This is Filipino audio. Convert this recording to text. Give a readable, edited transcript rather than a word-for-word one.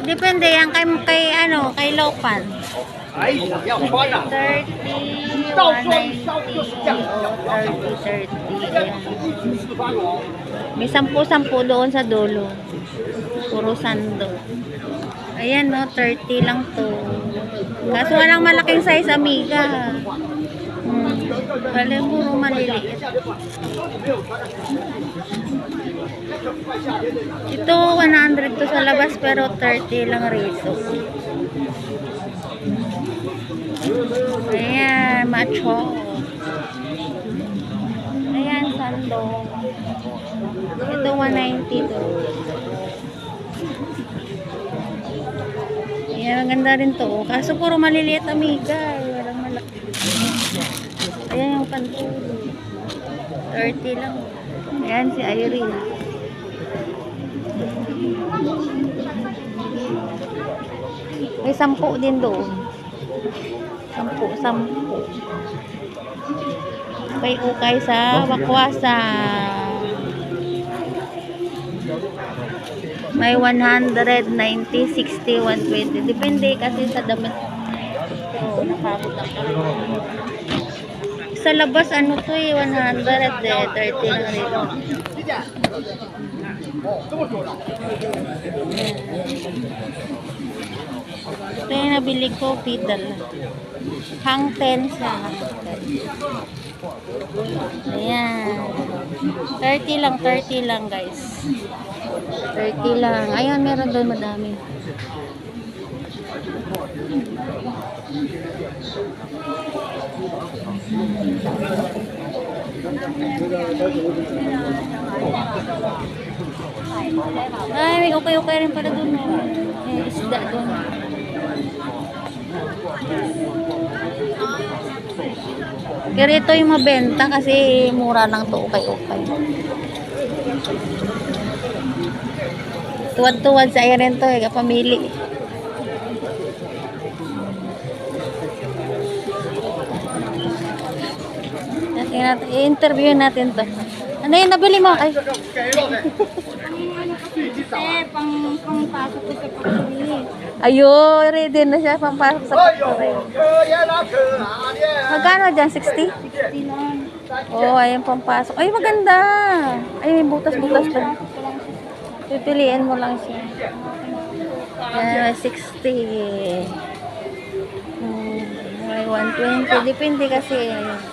Depende yan kay ano, kay Lopan. 要穿啊！ 30, 190, 30, 30. May 10-10 doon sa dulo. Puro sando. Ayan no, 30 lang to. Kaso walang malaking size, amiga. Bale, puro maliliit. Ito, 100 to sa labas, pero 30 lang rito. Ayan, macho. Ayan, sando. Ito, 190 to. Ayan, maganda rin to. Kaso puro maliliit, amiga. Walang malaki. Ayan yung pantulo. 30 lang. Ayan si Irene. May 10 din doon. 10. Ukay sa Bakwasa. May 190, 60, 120. Depende kasi sa damit. So, nakabot ang sa labas, ano to eh, 100, 30 na rin. Ito yung nabili ko, fiddle. Hang 10 siya. Ayan. 30 lang guys. 30 lang. Ayan, meron doon madami. Ay, may okay rin pala doon. May isda doon. Pero ito yung mabenta kasi mura lang to, okay. Tuwad-tuwad sa rin to, kapamili. I-interview natin to. Ano yung nabili mo? Ay. Pang-pasok ko sa factory. Ayun, ready na siya pang-pasok sa factory. Magkano dyan? 60? 60 lang. Oh, ayun pang-pasok. Ay, maganda. Ay, may butas-butas pa. Pipiliin mo lang siya. Yan, 60. May 120. Depende kasi. Ayun.